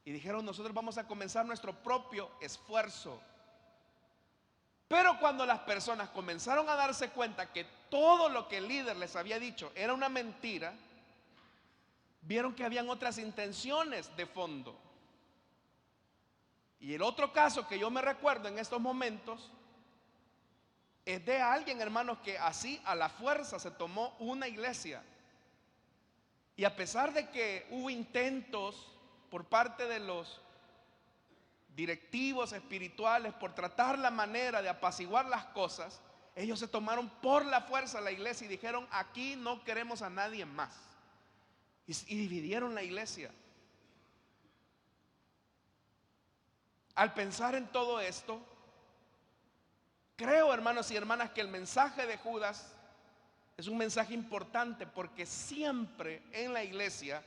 Speaker 1: y dijeron: nosotros vamos a comenzar nuestro propio esfuerzo. Pero cuando las personas comenzaron a darse cuenta que todo lo que el líder les había dicho era una mentira, vieron que habían otras intenciones de fondo. Y el otro caso que yo me recuerdo en estos momentos es de alguien, hermanos, que así a la fuerza se tomó una iglesia. Y a pesar de que hubo intentos por parte de los directivos espirituales por tratar la manera de apaciguar las cosas, ellos se tomaron por la fuerza la iglesia y dijeron: aquí no queremos a nadie más. Y dividieron la iglesia. Al pensar en todo esto, creo, hermanos y hermanas, que el mensaje de Judas es un mensaje importante, porque siempre en la iglesia,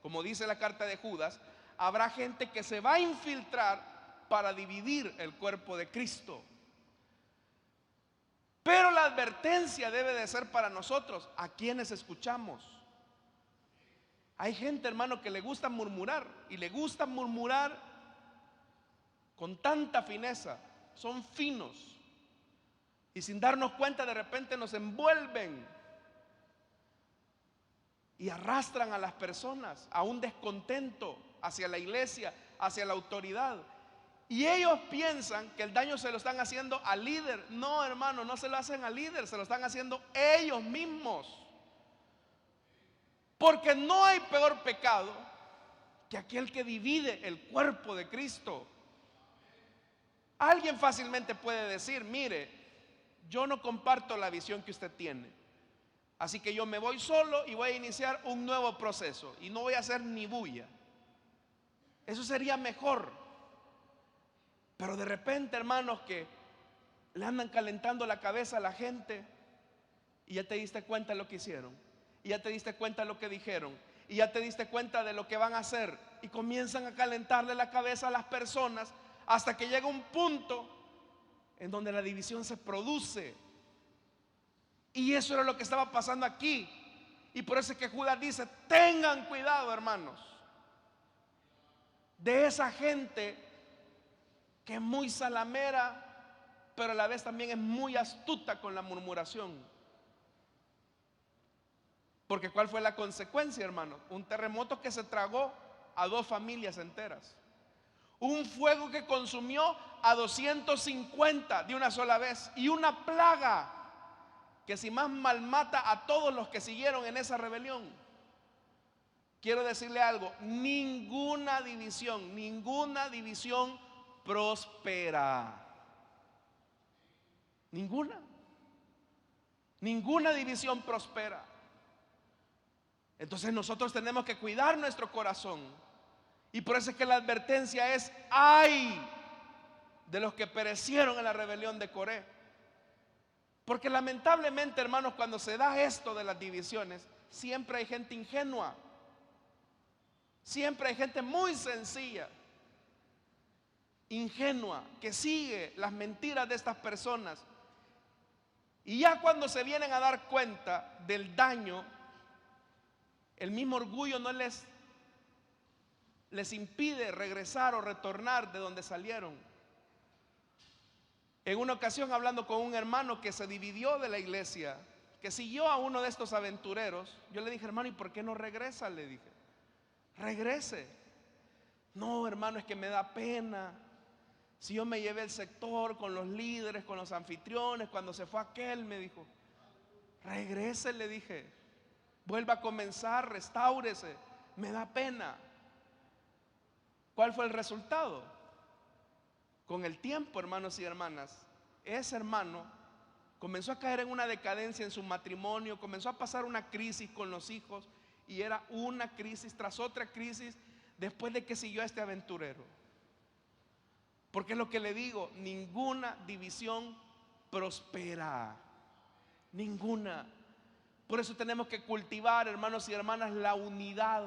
Speaker 1: como dice la carta de Judas, habrá gente que se va a infiltrar para dividir el cuerpo de Cristo. Pero la advertencia debe de ser para nosotros, a quienes escuchamos. Hay gente, hermano, que le gusta murmurar, y le gusta murmurar con tanta fineza. Son finos y sin darnos cuenta de repente nos envuelven. y arrastran a las personas a un descontento hacia la iglesia, hacia la autoridad. Y ellos piensan que el daño se lo están haciendo al líder. No, hermano, no se lo hacen al líder, se lo están haciendo ellos mismos. Porque no hay peor pecado que aquel que divide el cuerpo de Cristo. Alguien fácilmente puede decir: mire, yo no comparto la visión que usted tiene, así que yo me voy solo y voy a iniciar un nuevo proceso y no voy a hacer ni bulla. Eso sería mejor. Pero de repente, hermanos, que le andan calentando la cabeza a la gente y ya te diste cuenta de lo que hicieron, y ya te diste cuenta de lo que dijeron, y ya te diste cuenta de lo que van a hacer, y comienzan a calentarle la cabeza a las personas hasta que llega un punto en donde la división se produce. Y eso era lo que estaba pasando aquí. Y por eso es que Judas dice: tengan cuidado, hermanos, de esa gente que es muy salamera, pero a la vez también es muy astuta con la murmuración. Porque ¿cuál fue la consecuencia, hermanos? Un terremoto que se tragó a 2 familias enteras. Un fuego que consumió a 250 de una sola vez. Y una plaga que si más mal mata a todos los que siguieron en esa rebelión. Quiero decirle algo: ninguna división prospera. Ninguna división prospera. Entonces nosotros tenemos que cuidar nuestro corazón. Y por eso es que la advertencia es: ¡ay de los que perecieron en la rebelión de Coré! Porque lamentablemente, hermanos, cuando se da esto de las divisiones, siempre hay gente ingenua, siempre hay gente muy sencilla, ingenua, que sigue las mentiras de estas personas. Y ya cuando se vienen a dar cuenta del daño, el mismo orgullo no les impide regresar o retornar de donde salieron. En una ocasión, hablando con un hermano que se dividió de la iglesia, que siguió a uno de estos aventureros, yo le dije: hermano, ¿y por qué no regresa? Le dije: regrese. No, hermano, es que me da pena. Si yo me llevé el sector con los líderes, con los anfitriones, cuando se fue aquel, me dijo. Regrese, le dije. Vuelva a comenzar, restáurese. Me da pena. ¿Cuál fue el resultado? Con el tiempo, hermanos y hermanas, ese hermano comenzó a caer en una decadencia en su matrimonio, comenzó a pasar una crisis con los hijos, y era una crisis tras otra crisis después de que siguió a este aventurero. Porque es lo que le digo: ninguna división prospera, ninguna. Por eso tenemos que cultivar, hermanos y hermanas, la unidad.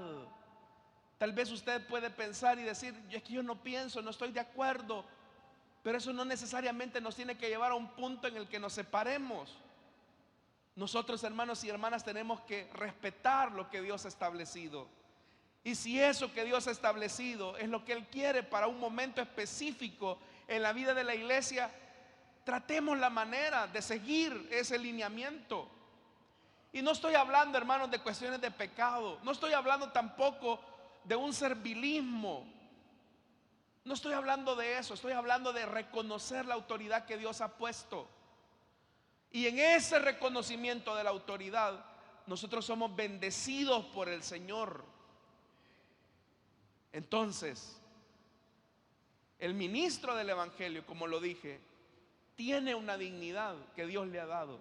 Speaker 1: Tal vez usted puede pensar y decir: es que yo no pienso, no estoy de acuerdo. Pero eso no necesariamente nos tiene que llevar a un punto en el que nos separemos. Nosotros, hermanos y hermanas, tenemos que respetar lo que Dios ha establecido. Y si eso que Dios ha establecido es lo que Él quiere para un momento específico en la vida de la iglesia, tratemos la manera de seguir ese lineamiento. Y no estoy hablando, hermanos, de cuestiones de pecado. No estoy hablando tampoco de un servilismo. No estoy hablando de eso. Estoy hablando de reconocer la autoridad que Dios ha puesto. Y en ese reconocimiento de la autoridad, nosotros somos bendecidos por el Señor. Entonces, el ministro del Evangelio, como lo dije, tiene una dignidad que Dios le ha dado.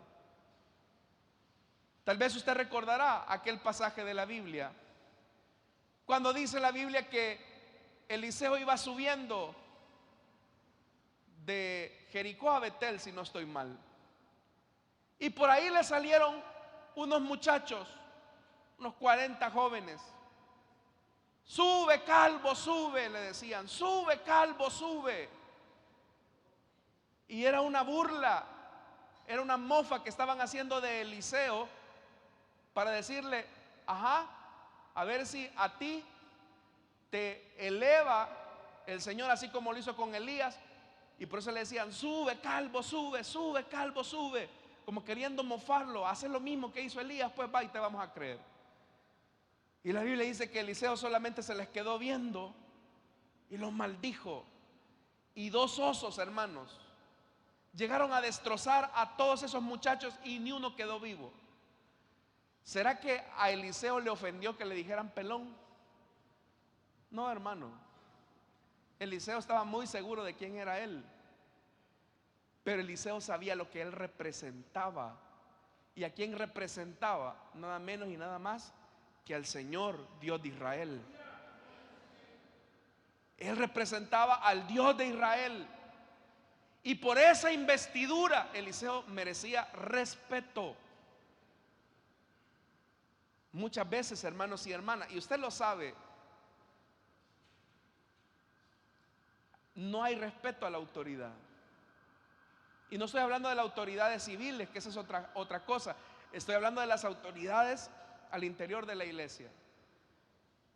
Speaker 1: Tal vez usted recordará aquel pasaje de la Biblia, cuando dice la Biblia que Eliseo iba subiendo de Jericó a Betel, si no estoy mal. Y por ahí le salieron unos muchachos, unos 40 jóvenes. Sube, calvo, sube, le decían. Sube, calvo, sube. Y era una burla, era una mofa que estaban haciendo de Eliseo para decirle: ajá, a ver si a ti te eleva el Señor así como lo hizo con Elías. Y por eso le decían: sube, calvo, sube, sube, calvo, sube. Como queriendo mofarlo: hace lo mismo que hizo Elías, pues va y te vamos a creer. Y la Biblia dice que Eliseo solamente se les quedó viendo y los maldijo. Y 2 osos, hermanos, llegaron a destrozar a todos esos muchachos y ni uno quedó vivo. ¿Será que a Eliseo le ofendió que le dijeran pelón? No, hermano. Eliseo estaba muy seguro de quién era él. Pero Eliseo sabía lo que él representaba. ¿Y a quién representaba? Nada menos y nada más que al Señor, Dios de Israel. Él representaba al Dios de Israel. Y por esa investidura Eliseo merecía respeto. Muchas veces, hermanos y hermanas, y usted lo sabe, no hay respeto a la autoridad. Y no estoy hablando de las autoridades civiles, que esa es otra cosa. Estoy hablando de las autoridades al interior de la iglesia.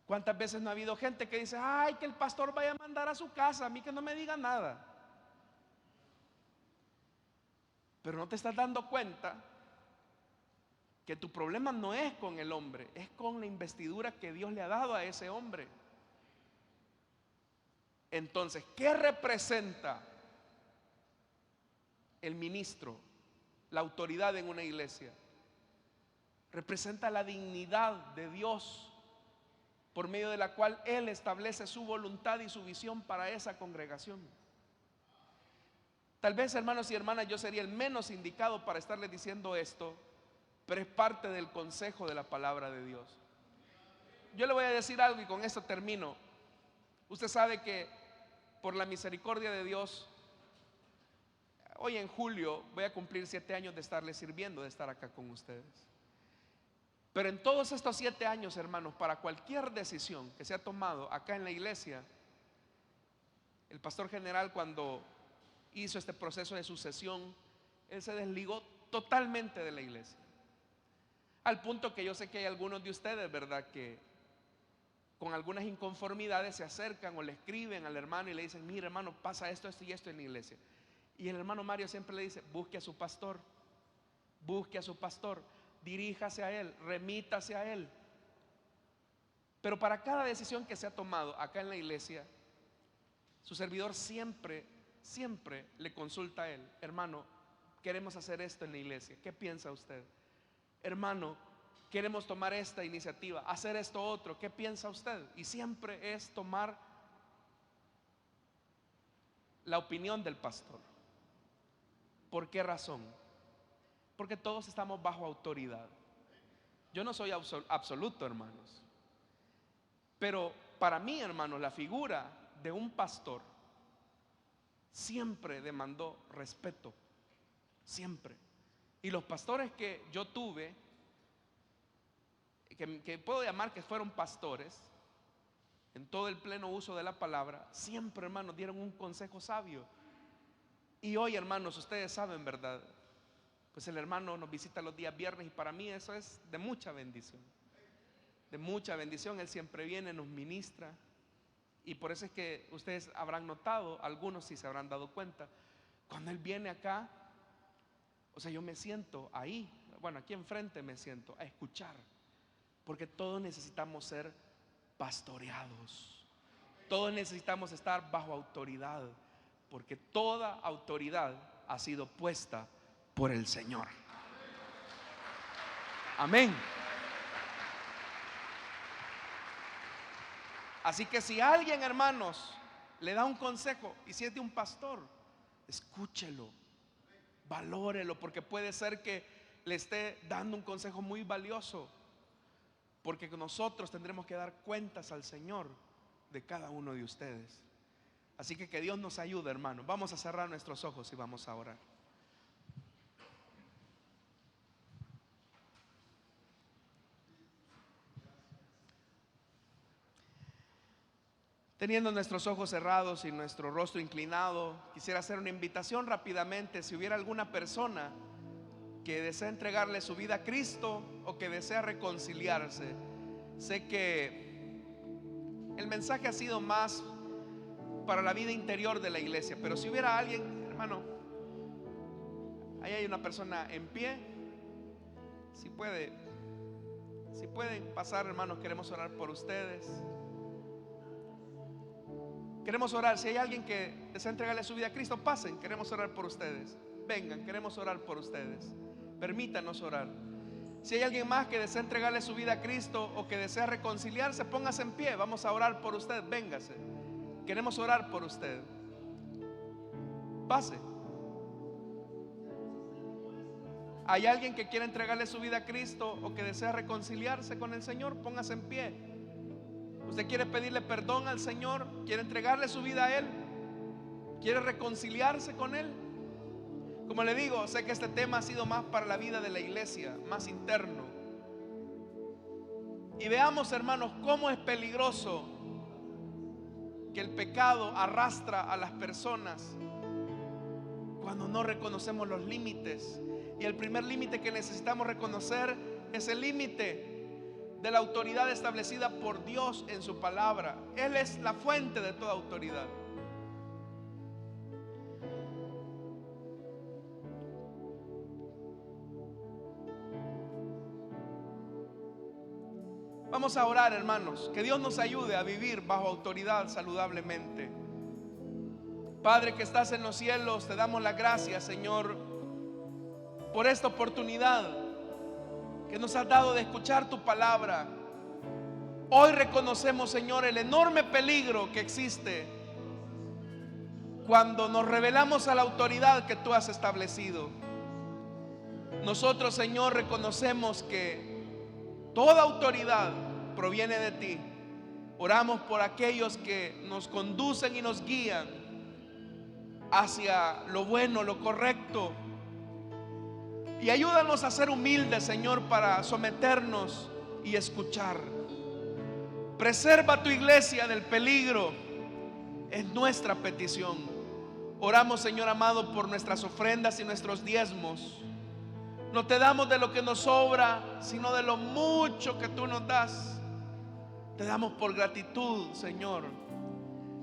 Speaker 1: ¿Cuántas veces no ha habido gente que dice: ay, que el pastor vaya a mandar a su casa, a mí que no me diga nada? Pero no te estás dando cuenta que tu problema no es con el hombre, es con la investidura que Dios le ha dado a ese hombre. Entonces, ¿qué representa el ministro, la autoridad en una iglesia? Representa la dignidad de Dios, por medio de la cual Él establece su voluntad y su visión para esa congregación. Tal vez, hermanos y hermanas, yo sería el menos indicado para estarles diciendo esto, pero es parte del consejo de la palabra de Dios. Yo le voy a decir algo y con esto termino. Usted sabe que por la misericordia de Dios, hoy en julio voy a cumplir 7 años de estarles sirviendo, de estar acá con ustedes. Pero en todos estos 7 años, hermanos, para cualquier decisión que se ha tomado acá en la iglesia, el pastor general, cuando hizo este proceso de sucesión, él se desligó totalmente de la iglesia. Al punto que yo sé que hay algunos de ustedes, ¿verdad?, que con algunas inconformidades se acercan o le escriben al hermano y le dicen: mire, hermano, pasa esto, esto y esto en la iglesia. Y el hermano Mario siempre le dice: busque a su pastor, busque a su pastor, diríjase a él, remítase a él. Pero para cada decisión que se ha tomado acá en la iglesia, su servidor siempre le consulta a él: hermano, queremos hacer esto en la iglesia, ¿qué piensa usted? Hermano, queremos tomar esta iniciativa, hacer esto otro, ¿qué piensa usted? Y siempre es tomar la opinión del pastor. ¿Por qué razón? Porque todos estamos bajo autoridad. Yo no soy absoluto, hermanos. Pero para mí, hermanos, la figura de un pastor siempre demandó respeto. Siempre. Y los pastores que yo tuve, que puedo llamar que fueron pastores, en todo el pleno uso de la palabra, siempre, hermanos, dieron un consejo sabio. Y hoy, hermanos, ustedes saben, ¿verdad? Pues el hermano nos visita los días viernes y para mí eso es de mucha bendición. De mucha bendición. Él siempre viene, nos ministra. Y por eso es que ustedes habrán notado, algunos sí se habrán dado cuenta, cuando él viene acá, o sea, yo me siento ahí, bueno, aquí enfrente me siento a escuchar, porque todos necesitamos ser pastoreados. Todos necesitamos estar bajo autoridad, porque toda autoridad ha sido puesta por el Señor. Amén. Así que si alguien, hermanos, le da un consejo, y si es de un pastor, escúchelo, valórelo, porque puede ser que le esté dando un consejo muy valioso, porque nosotros tendremos que dar cuentas al Señor de cada uno de ustedes. Así que Dios nos ayude, hermanos. Vamos a cerrar nuestros ojos y vamos a orar. Teniendo nuestros ojos cerrados y nuestro rostro inclinado, quisiera hacer una invitación rápidamente. Si hubiera alguna persona que desea entregarle su vida a Cristo o que desea reconciliarse, sé que el mensaje ha sido más para la vida interior de la iglesia, pero si hubiera alguien, hermano, ahí hay una persona en pie, si puede Si pueden pasar, hermanos, queremos orar por ustedes. Queremos orar. Si hay alguien que desea entregarle su vida a Cristo, pasen, queremos orar por ustedes. Vengan, queremos orar por ustedes. Permítanos orar. Si hay alguien más que desea entregarle su vida a Cristo o que desea reconciliarse, póngase en pie. Vamos a orar por usted. Véngase. Queremos orar por usted. Pase. ¿Hay alguien que quiere entregarle su vida a Cristo o que desea reconciliarse con el Señor? Póngase en pie. ¿Usted quiere pedirle perdón al Señor? ¿Quiere entregarle su vida a Él? ¿Quiere reconciliarse con Él? Como le digo, sé que este tema ha sido más para la vida de la iglesia, más interno. Y veamos, hermanos, cómo es peligroso que el pecado arrastra a las personas cuando no reconocemos los límites. Y el primer límite que necesitamos reconocer es el límite de la autoridad establecida por Dios en su palabra. Él es la fuente de toda autoridad. Vamos a orar, hermanos, que Dios nos ayude a vivir bajo autoridad saludablemente. Padre que estás en los cielos, te damos las gracias, Señor, por esta oportunidad que nos has dado de escuchar tu palabra. Hoy reconocemos, Señor, el enorme peligro que existe cuando nos rebelamos a la autoridad que tú has establecido. Nosotros, Señor, reconocemos que toda autoridad proviene de ti. Oramos por aquellos que nos conducen y nos guían hacia lo bueno, lo correcto. Y ayúdanos a ser humildes, Señor, para someternos y escuchar. Preserva tu iglesia del peligro. Es nuestra petición. Oramos, Señor amado, por nuestras ofrendas y nuestros diezmos. No te damos de lo que nos sobra, sino de lo mucho que tú nos das. Te damos por gratitud, Señor.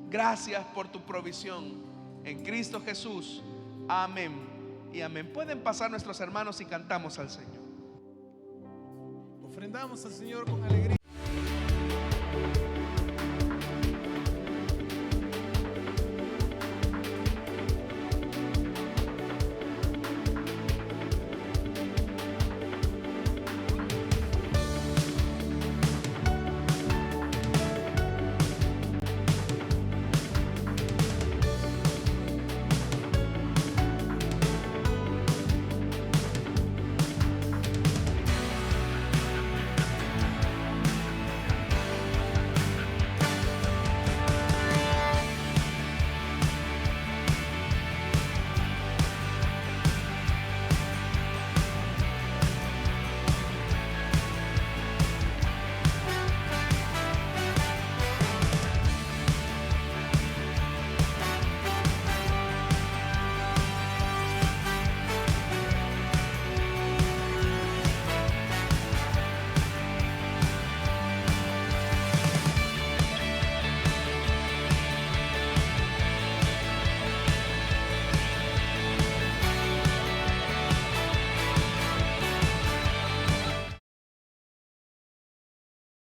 Speaker 1: Gracias por tu provisión. En Cristo Jesús. Amén y amén. Pueden pasar nuestros hermanos y cantamos al Señor.
Speaker 2: Ofrendamos al Señor con alegría.